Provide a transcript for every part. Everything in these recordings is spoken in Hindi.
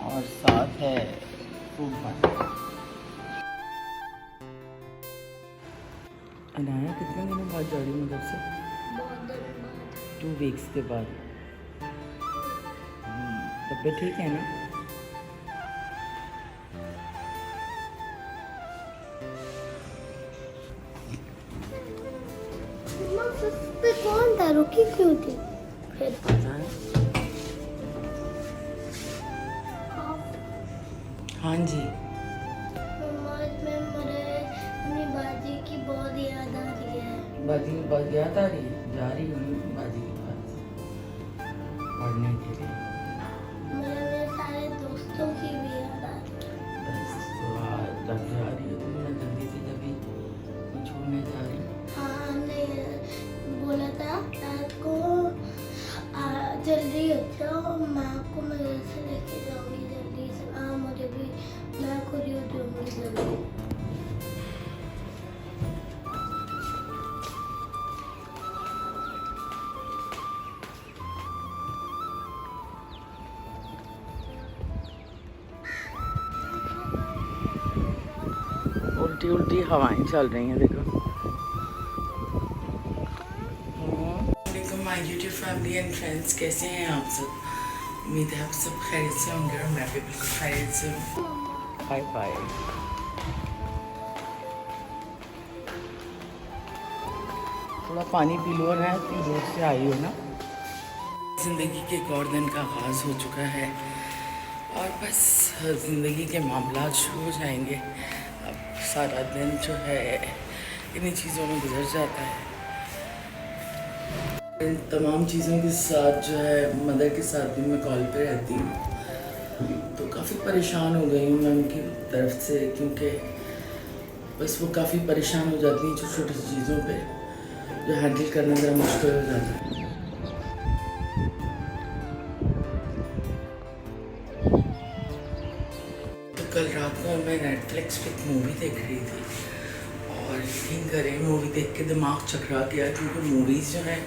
और साथ है फ्रूट बन। अनाया कितने दिनों बाद जा रही हूँ उधर से? बहुत दिन बाद। 2 वीक्स के बाद। तबीयत ठीक है ना? मम्मा सस पे कौन था, रुकी क्यों थी फिर? पता है? हाँ जी। मम्मा इसमें मेरे अपनी बाजी की बहुत याद आ रही है। बाजी की बात याद आ रही है? जा रही हूँ बाजी की बात पढ़ने के लिए। मेरे सारे दोस्तों की भी याद आ रही है। बस तो तब जा रही है तुम ना जल्दी से, जल्दी छोड़ने जा रही हूँ। हाँ हमने बोला था रात को जल्दी उठो, माँ को मैं से लेके जाऊंगी जल्दी से। हाँ मुझे भी, मैं खुद ही उठूंगी जल्दी। उल्टी उल्टी हवाएं चल रही हैं देखो। My YouTube family and friends, कैसे हैं आप सब? उम्मीद है आप सब खैरियत से होंगे और मैं भी बिल्कुल खैरियत से हूँ। Bye bye. थोड़ा पानी पी लो ना, इतनी दूर से आई हो ना। ज़िंदगी के एक और दिन का आगाज़ हो चुका है और बस ज़िंदगी के मामला शुरू हो जाएंगे। अब सारा दिन जो है इन्हीं चीज़ों में गुजर जाता है। इन तमाम चीज़ों के साथ जो है मदर के साथ भी मैं कॉल पे रहती हूँ, तो काफ़ी परेशान हो गई हूँ मैं उनकी तरफ से, क्योंकि बस वो काफ़ी परेशान हो जाती हैं छोटी छोटी चीज़ों पे, जो हैंडल करना ज़रा मुश्किल हो जाता है। तो कल रात को मैं नेटफ्लिक्स पे एक मूवी देख रही थी और यकीन करें मूवी देख के दिमाग चकरा गया, क्योंकि मूवीज़ जो हैं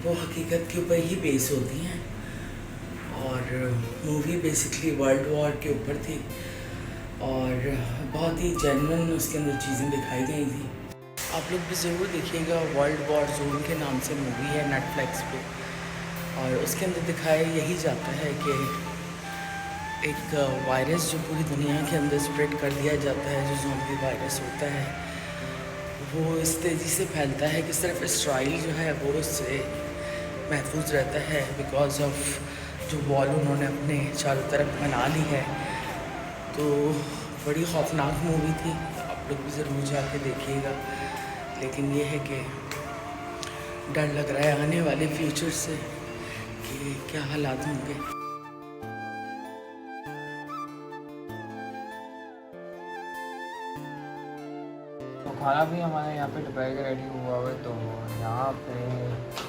वो हकीकत के ऊपर ही बेस होती हैं और मूवी बेसिकली वर्ल्ड वॉर के ऊपर थी और बहुत ही जेन्युइन उसके अंदर चीज़ें दिखाई गई थी। आप लोग भी ज़रूर देखिएगा, वर्ल्ड वॉर जोन के नाम से मूवी है नेटफ्लिक्स पे और उसके अंदर दिखाया यही जाता है कि एक वायरस जो पूरी दुनिया के अंदर स्प्रेड कर दिया जाता है, जो ज़ोंबी वायरस होता है, वो इस तेज़ी से फैलता है कि सिर्फ इसराइल जो है वो उससे महफूज रहता है बिकॉज ऑफ जो वॉल उन्होंने अपने चारों तरफ बना ली है। तो बड़ी खौफनाक मूवी थी, आप लोग भी ज़रूर जाके देखिएगा। लेकिन ये है कि डर लग रहा है आने वाले फ्यूचर से कि क्या हालात होंगे। तो खाना भी हमारे यहाँ पे दोपहर का रेडी हुआ हुआ है। तो यहाँ पे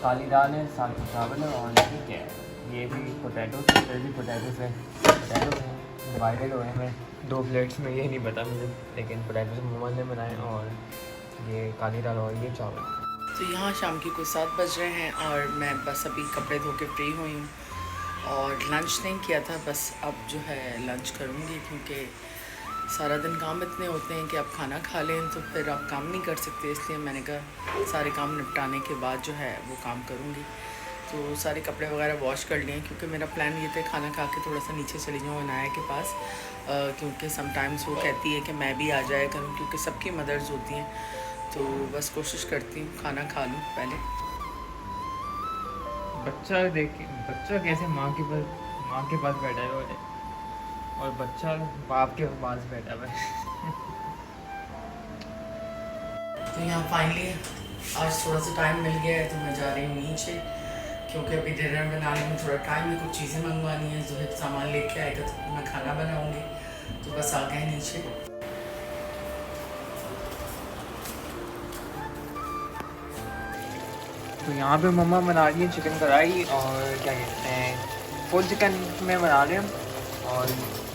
काली दाल है, साथ में चावल है और ये क्या है, ये भी पोटैटोस है, फिर भी पोटैटोस है, पोटैटोस हैं डिवाइडेड हुए हैं 2 प्लेट्स में, ये नहीं पता मुझे, लेकिन पोटैटोस मम्मा ने बनाए और ये काली दाल और ये चावल। तो यहाँ शाम के कुछ 7 बज रहे हैं और मैं बस अभी कपड़े धो के फ्री हुई हूँ और लंच नहीं किया था, बस अब जो है लंच करूँगी, क्योंकि सारा दिन काम इतने होते हैं कि आप खाना खा लें तो फिर आप काम नहीं कर सकते, इसलिए मैंने कहा सारे काम निपटाने के बाद जो है वो काम करूँगी। तो सारे कपड़े वगैरह वॉश कर लिए, क्योंकि मेरा प्लान ये था खाना खा के थोड़ा सा नीचे चली जाऊँ अनाया के पास, क्योंकि समटाइम्स वो कहती है कि मैं भी आ जाया करूँ, क्योंकि सबकी मदर्स होती हैं। तो बस कोशिश करती हूँ खाना खा लूँ पहले। बच्चा देख, बच्चा कैसे माँ के पास बैठा है और बच्चा बाप के पास बैठा हुआ है। तो यहाँ फाइनली आज थोड़ा सा टाइम मिल गया है, तो मैं जा रही हूँ नीचे, क्योंकि अभी डिनर बनाने में थोड़ा टाइम है, कुछ चीज़ें मंगवानी है, जो सामान लेके आएगा तो मैं खाना बनाऊँगी। तो बस आ गए नीचे। तो यहाँ पे मम्मा बना रही है चिकन कढ़ाई और क्या कहते हैं फुल चिकन में बना रहे हैं और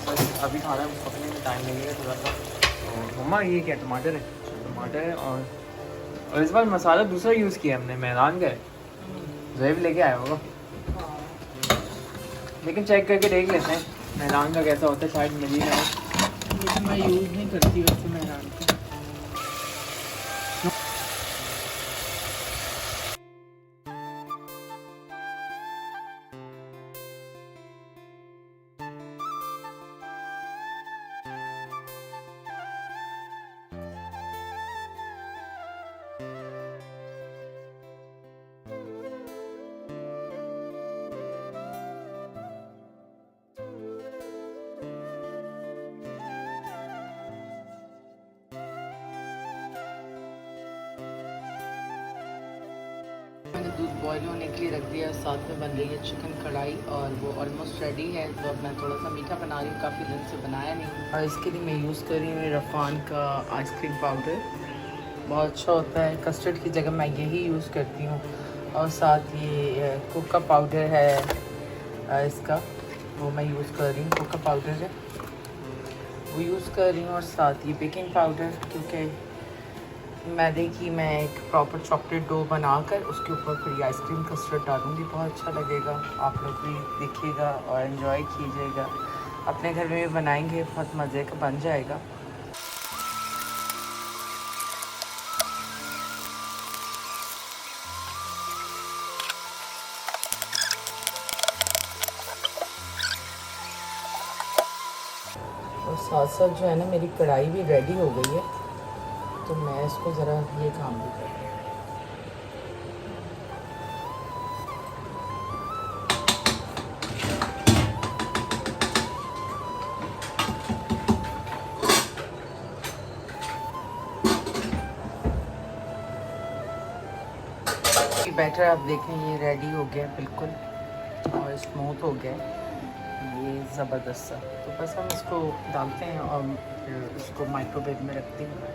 बस अभी खाना पकने में टाइम लगेगा थोड़ा सा। तो मम्मा ये क्या टमाटर है, टमाटर है और इस बार मसाला दूसरा यूज़ किया हमने, मैदान का है, जैब लेके आया होगा, लेकिन चेक करके देख लेते हैं मेहरान का कैसा होता है शायद मिली ना हो। लेकिन मैं यूज़ नहीं करती वैसे मेहरान का। मैंने दूध बॉईल होने के लिए रख दिया, साथ में बन रही है चिकन कढ़ाई और वो ऑलमोस्ट रेडी है। तो अब मैं थोड़ा सा मीठा बना रही हूँ, काफ़ी दिन से बनाया नहीं। और इसके लिए मैं यूज़ कर रही हूँ रफ़ान का आइसक्रीम पाउडर, बहुत अच्छा होता है। कस्टर्ड की जगह मैं यही यूज़ करती हूँ। और साथ ये कोका पाउडर है इसका, वो मैं यूज़ कर रही हूँ। कोका पाउडर है वो यूज़ कर रही हूँ। और साथ ये बेकिंग पाउडर, क्योंकि मैदे की मैं एक प्रॉपर चॉकलेट डो बनाकर उसके ऊपर फिर ये आइसक्रीम कस्टर्ड डालूँगी, बहुत अच्छा लगेगा। आप लोग भी देखिएगा और एंजॉय कीजिएगा। अपने घर में भी बनाएंगे, बहुत मज़े का बन जाएगा। और साथ साथ जो है ना, मेरी कढ़ाई भी रेडी हो गई है, तो मैं इसको ज़रा ये काम भी करूँ। बैटर आप देखें ये रेडी हो गया बिल्कुल और स्मूथ हो गया, ये ज़बरदस्त सा। तो बस हम इसको डालते हैं और फिर इसको माइक्रोवेव में रखते हैं।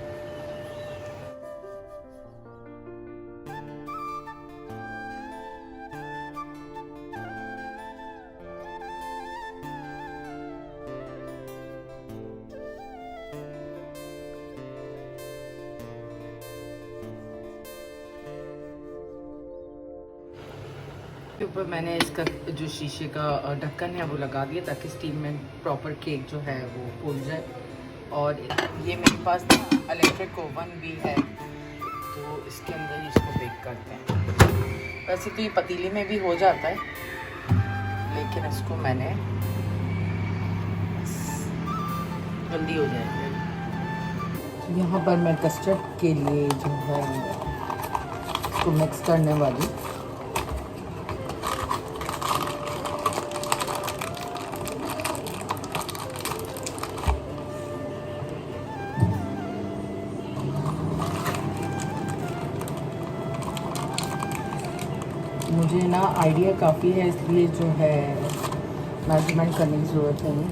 के ऊपर मैंने इसका जो शीशे का ढक्कन है वो लगा दिया ताकि स्टीम में प्रॉपर केक जो है वो फूल जाए। और ये मेरे पास ना इलेक्ट्रिक ओवन भी है, तो इसके अंदर ही इसको बेक करते हैं। वैसे तो ये पतीले में भी हो जाता है, लेकिन इसको मैंने जल्दी हो जाएगा। यहाँ पर मैं कस्टर्ड के लिए जो है इसको मिक्स करने वाली। मुझे ना आइडिया काफ़ी है, इसलिए जो है मेजरमेंट करने की ज़रूरत है नहीं।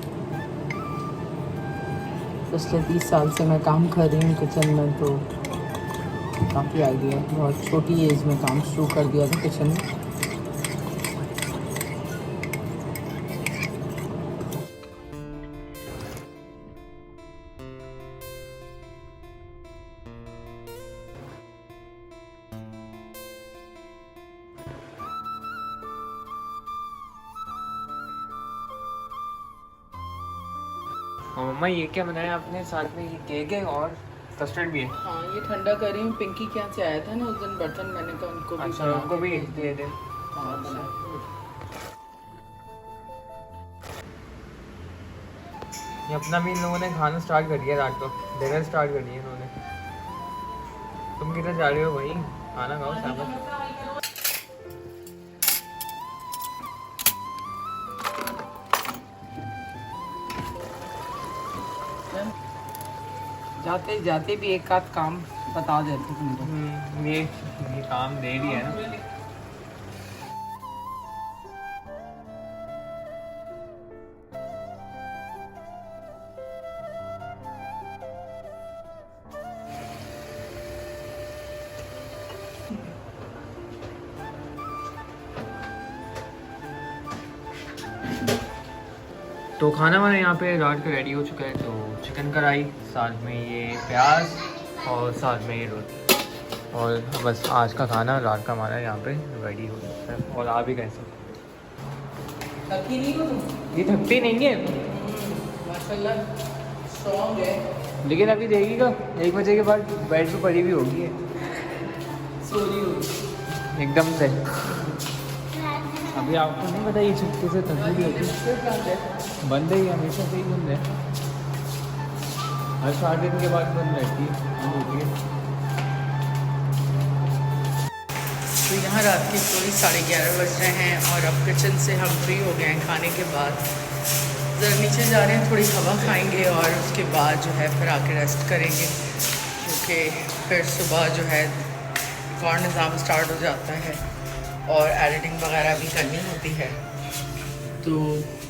पिछले 30 साल से मैं काम कर रही हूँ किचन में, तो काफ़ी आइडिया है। बहुत छोटी एज में काम शुरू कर दिया था किचन में। और मम्मा ये क्या बनाया आपने साथ में? ये केक है और कस्टर्ड भी है। हाँ, ये ठंडा कर रही हूँ। पिंकी के यहाँ से आया था ना उस दिन बर्तन, मैंने कहा उनको भी अच्छा, बना उनको के भी भेज दे दे। हाँ, बना। ये अपना भी इन लोगों ने खाना स्टार्ट कर दिया, रात को डिनर स्टार्ट कर दिया इन्होंने। तुम किधर जा रहे हो भाई? खाना खाओ सामने। जाते जाते भी एक आध काम बता देते तुमको। ये काम दे रही है ना। तो खाना वाना यहाँ पे रात का रेडी हो चुका है। तो चिकन कढ़ाई, साथ में ये प्याज और साथ में ये रोटी, और बस आज का खाना रात का हमारा यहाँ पे रेडी हो चुका है। और आप भी कैसे? थकी नहीं हो तुम? ये थकती नहीं है माशाल्लाह स्ट्रॉन्ग है। लेकिन अभी देखेगा 1 बजे के बाद बेड पे पड़ी हुई होगी ये, सो रही होगी एकदम से। अभी आपको नहीं पता ये छुट्टी से थकी भी होती है। फिर बंद है। बंद है, ये हमेशा से ही बंद है, हर 7 दिन के बाद बंद रहती है, बंद होती है। तो यहाँ रात के कोई 11:30 बज रहे हैं और अब किचन से हम फ्री हो गए हैं खाने के बाद। ज़रा नीचे जा रहे हैं, थोड़ी हवा खाएंगे और उसके बाद जो है फिर आके रेस्ट करेंगे, क्योंकि फिर सुबह जो है एक और निज़ाम स्टार्ट हो जाता है और एडिटिंग वगैरह भी करनी होती है। तो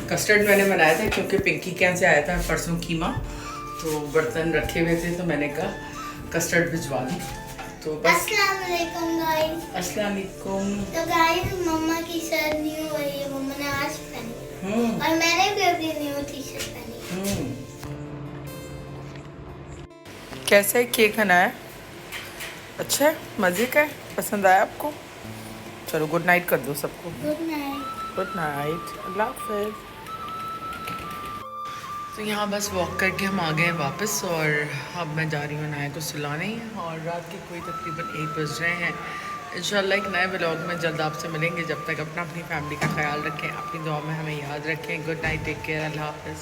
कस्टर्ड मैंने बनाया था क्योंकि पिंकी के यहाँ से आया था परसों कीमा, तो बर्तन रखे हुए थे तो मैंने कहा कस्टर्ड भिजवा दी। तो बस अस्सलाम वालेकुम गाइस। अस्सलाम वालेकुम। तो गाइस मम्मा की शर्ट न्यू हुई है, मम्मा ने आज पहनी और मैंने भी अपनी न्यू टी शर्ट पहनी। कैसा है केक बनाया? अच्छा है, मज़े का है, पसंद आया आपको? चलो गुड नाइट कर दो सबको। Good night. गुड नाइट, अल्लाह हाफ़िज़। तो यहाँ बस वॉक करके हम आ गए हैं वापस और अब मैं जा रही हूँ नाया को सुलाने और रात के कोई तकरीबन 1 बज रहे हैं। इंशाल्लाह एक नए व्लॉग में जल्द आपसे मिलेंगे। जब तक अपनी फैमिली का ख्याल रखें, अपनी दुआ में हमें याद रखें। गुड नाइट, टेक केयर, अल्लाह हाफ़िज़।